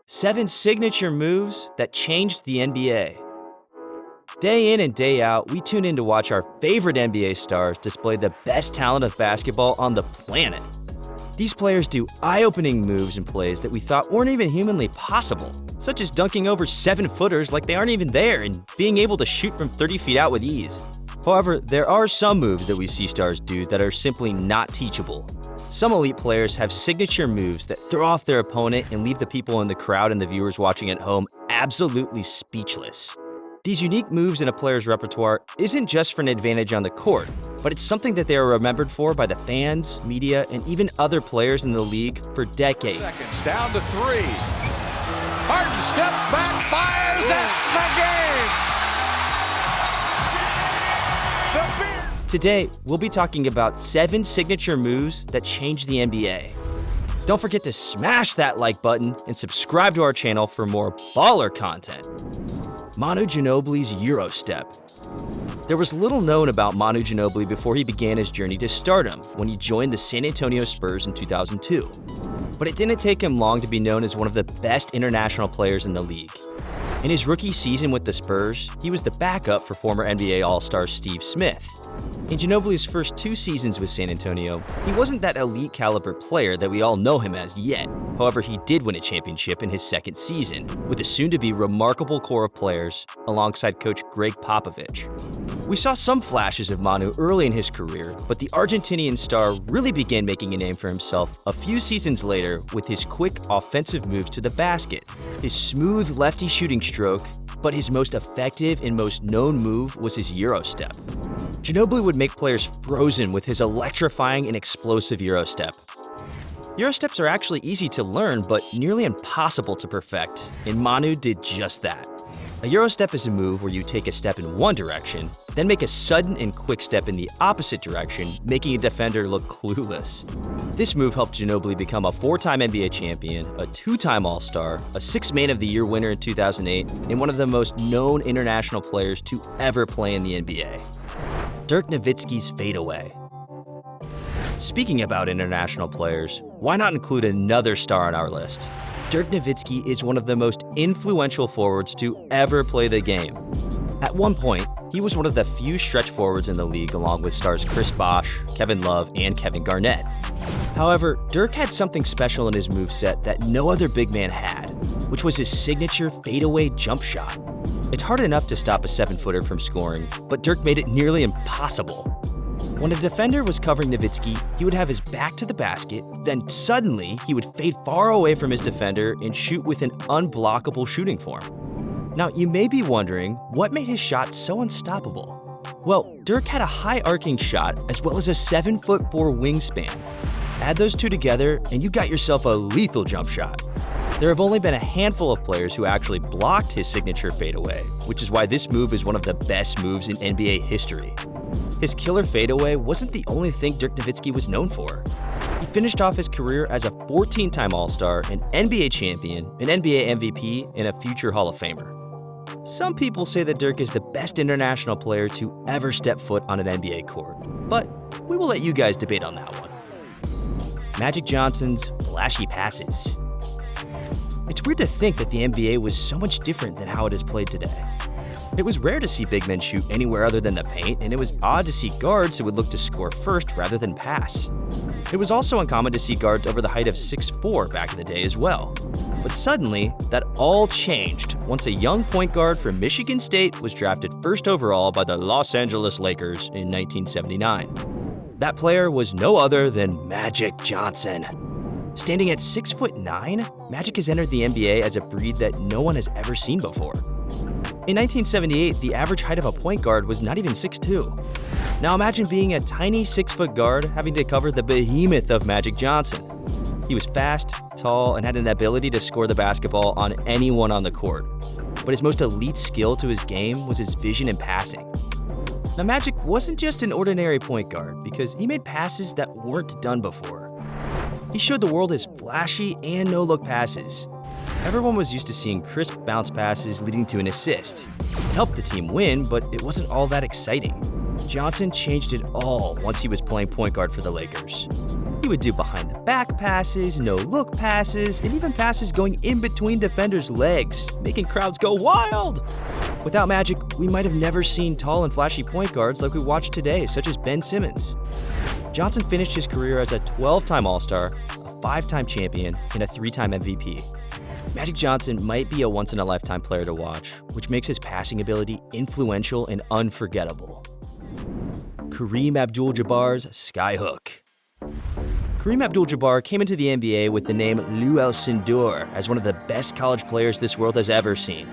7 signature moves that changed the NBA. Day in and day out, we tune in to watch our favorite NBA stars display the best talent of basketball on the planet. These players do eye-opening moves and plays that we thought weren't even humanly possible, such as dunking over 7-footers like they aren't even there and being able to shoot from 30 feet out with ease. However, there are some moves that we see stars do that are simply not teachable. Some elite players have signature moves that throw off their opponent and leave the people in the crowd and the viewers watching at home absolutely speechless. These unique moves in a player's repertoire isn't just for an advantage on the court, but it's something that they are remembered for by the fans, media, and even other players in the league for decades. Seconds, down to 3. Harden steps back, fires, that's the game! Today, we'll be talking about 7 signature moves that changed the NBA. Don't forget to smash that like button and subscribe to our channel for more baller content. Manu Ginobili's Euro Step. There was little known about Manu Ginobili before he began his journey to stardom when he joined the San Antonio Spurs in 2002. But it didn't take him long to be known as one of the best international players in the league. In his rookie season with the Spurs, he was the backup for former NBA All-Star Steve Smith. In Ginobili's first 2 seasons with San Antonio, he wasn't that elite caliber player that we all know him as yet. However, he did win a championship in his second season, with a soon-to-be remarkable core of players alongside coach Greg Popovich. We saw some flashes of Manu early in his career, but the Argentinian star really began making a name for himself a few seasons later with his quick offensive moves to the basket, his smooth lefty shooting stroke, but his most effective and most known move was his Euro Step. Ginobili would make players frozen with his electrifying and explosive Euro Step. Euro Steps are actually easy to learn, but nearly impossible to perfect, and Manu did just that. A Euro Step is a move where you take a step in one direction, then make a sudden and quick step in the opposite direction, making a defender look clueless. This move helped Ginobili become a 4-time NBA champion, a 2-time All-Star, a 6th Man of the Year winner in 2008, and one of the most known international players to ever play in the NBA. Dirk Nowitzki's Fadeaway. Speaking about international players, why not include another star on our list? Dirk Nowitzki is one of the most influential forwards to ever play the game. At one point, he was one of the few stretch forwards in the league along with stars Chris Bosh, Kevin Love, and Kevin Garnett. However, Dirk had something special in his moveset that no other big man had, which was his signature fadeaway jump shot. It's hard enough to stop a 7-footer from scoring, but Dirk made it nearly impossible. When a defender was covering Nowitzki, he would have his back to the basket, then suddenly he would fade far away from his defender and shoot with an unblockable shooting form. Now, you may be wondering, what made his shot so unstoppable? Well, Dirk had a high arcing shot as well as a 7'4" wingspan. Add those two together and you got yourself a lethal jump shot. There have only been a handful of players who actually blocked his signature fadeaway, which is why this move is one of the best moves in NBA history. His killer fadeaway wasn't the only thing Dirk Nowitzki was known for. He finished off his career as a 14-time All-Star, an NBA champion, an NBA MVP, and a future Hall of Famer. Some people say that Dirk is the best international player to ever step foot on an NBA court, but we will let you guys debate on that one. Magic Johnson's flashy passes. It's weird to think that the NBA was so much different than how it is played today. It was rare to see big men shoot anywhere other than the paint, and it was odd to see guards who would look to score first rather than pass. It was also uncommon to see guards over the height of 6'4" back in the day as well. But suddenly, that all changed once a young point guard from Michigan State was drafted first overall by the Los Angeles Lakers in 1979. That player was no other than Magic Johnson. Standing at 6'9", Magic has entered the NBA as a breed that no one has ever seen before. In 1978, the average height of a point guard was not even 6'2". Now imagine being a tiny 6-foot guard having to cover the behemoth of Magic Johnson. He was fast, tall, and had an ability to score the basketball on anyone on the court. But his most elite skill to his game was his vision and passing. Now Magic wasn't just an ordinary point guard because he made passes that weren't done before. He showed the world his flashy and no-look passes. Everyone was used to seeing crisp bounce passes leading to an assist. It helped the team win, but it wasn't all that exciting. Johnson changed it all once he was playing point guard for the Lakers. He would do behind the back passes, no-look passes, and even passes going in between defenders' legs, making crowds go wild. Without Magic, we might have never seen tall and flashy point guards like we watch today, such as Ben Simmons. Johnson finished his career as a 12-time All-Star, a 5-time champion, and a 3-time MVP. Magic Johnson might be a once-in-a-lifetime player to watch, which makes his passing ability influential and unforgettable. Kareem Abdul-Jabbar's Skyhook. Kareem Abdul-Jabbar came into the NBA with the name Lou El Sindor as one of the best college players this world has ever seen.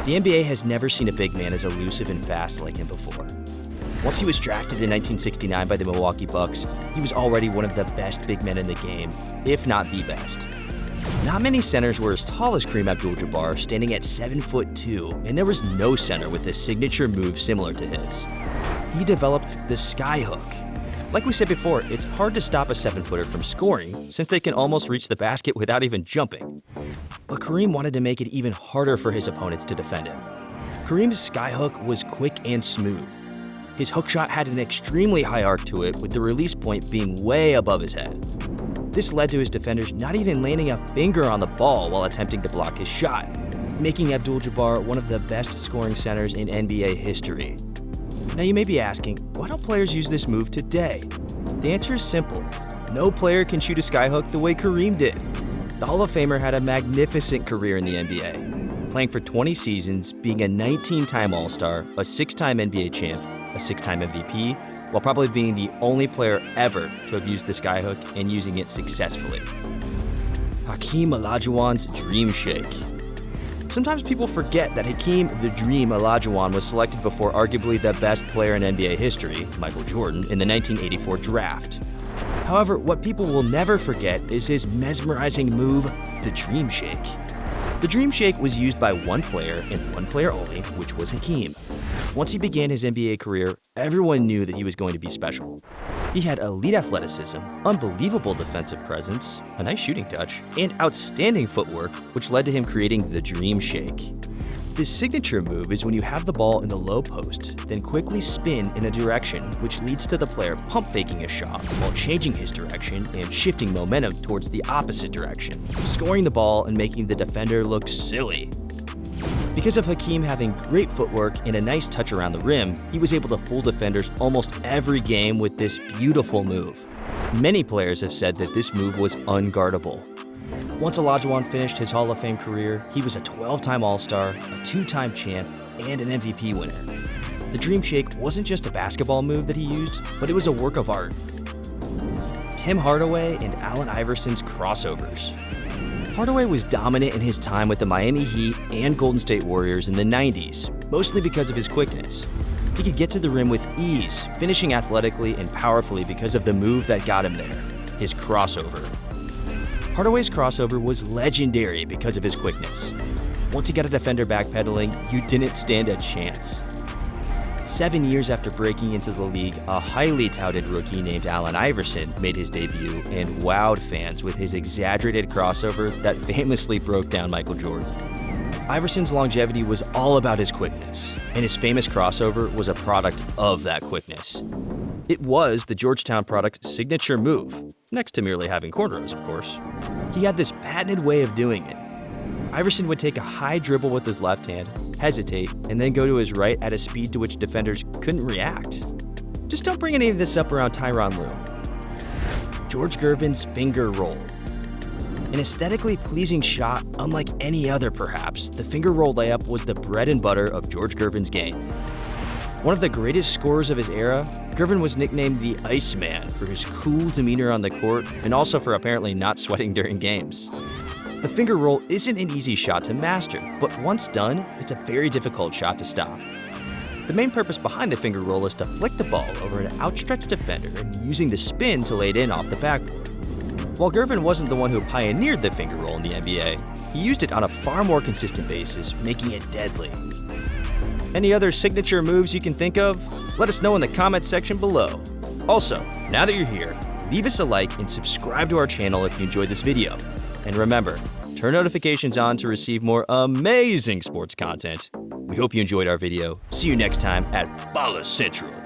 The NBA has never seen a big man as elusive and fast like him before. Once he was drafted in 1969 by the Milwaukee Bucks, he was already one of the best big men in the game, if not the best. Not many centers were as tall as Kareem Abdul-Jabbar, standing at 7'2", and there was no center with a signature move similar to his. He developed the Skyhook. Like we said before, it's hard to stop a 7-footer from scoring since they can almost reach the basket without even jumping. But Kareem wanted to make it even harder for his opponents to defend him. Kareem's Skyhook was quick and smooth. His hook shot had an extremely high arc to it, with the release point being way above his head. This led to his defenders not even landing a finger on the ball while attempting to block his shot, making Abdul-Jabbar one of the best scoring centers in NBA history. Now you may be asking, why don't players use this move today? The answer is simple. No player can shoot a Skyhook the way Kareem did. The Hall of Famer had a magnificent career in the NBA, playing for 20 seasons, being a 19-time All-Star, a 6-time NBA champ, a 6-time MVP, while probably being the only player ever to have used the Skyhook and using it successfully. Hakeem Olajuwon's Dream Shake. Sometimes people forget that Hakeem the Dream Olajuwon was selected before arguably the best player in NBA history, Michael Jordan, in the 1984 draft. However, what people will never forget is his mesmerizing move, the Dream Shake. The Dream Shake was used by one player and one player only, which was Hakeem. Once he began his NBA career, everyone knew that he was going to be special. He had elite athleticism, unbelievable defensive presence, a nice shooting touch, and outstanding footwork, which led to him creating the Dream Shake. This signature move is when you have the ball in the low post, then quickly spin in a direction, which leads to the player pump faking a shot while changing his direction and shifting momentum towards the opposite direction, scoring the ball and making the defender look silly. Because of Hakeem having great footwork and a nice touch around the rim, he was able to fool defenders almost every game with this beautiful move. Many players have said that this move was unguardable. Once Olajuwon finished his Hall of Fame career, he was a 12-time All-Star, a 2-time champ, and an MVP winner. The Dream Shake wasn't just a basketball move that he used, but it was a work of art. Tim Hardaway and Allen Iverson's crossovers. Hardaway was dominant in his time with the Miami Heat and Golden State Warriors in the 90s, mostly because of his quickness. He could get to the rim with ease, finishing athletically and powerfully because of the move that got him there, his crossover. Hardaway's crossover was legendary because of his quickness. Once he got a defender backpedaling, you didn't stand a chance. 7 years after breaking into the league, a highly touted rookie named Allen Iverson made his debut and wowed fans with his exaggerated crossover that famously broke down Michael Jordan. Iverson's longevity was all about his quickness, and his famous crossover was a product of that quickness. It was the Georgetown product's signature move, next to merely having cornrows, of course. He had this patented way of doing it. Iverson would take a high dribble with his left hand, hesitate, and then go to his right at a speed to which defenders couldn't react. Just don't bring any of this up around Tyronn Lue. George Gervin's finger roll. An aesthetically pleasing shot unlike any other perhaps, the finger roll layup was the bread and butter of George Gervin's game. One of the greatest scorers of his era, Gervin was nicknamed the Iceman for his cool demeanor on the court and also for apparently not sweating during games. The finger roll isn't an easy shot to master, but once done, it's a very difficult shot to stop. The main purpose behind the finger roll is to flick the ball over an outstretched defender and using the spin to lay it in off the backboard. While Gervin wasn't the one who pioneered the finger roll in the NBA, he used it on a far more consistent basis, making it deadly. Any other signature moves you can think of? Let us know in the comments section below. Also, now that you're here, leave us a like and subscribe to our channel if you enjoyed this video. And remember, turn notifications on to receive more amazing sports content. We hope you enjoyed our video. See you next time at Bala Central.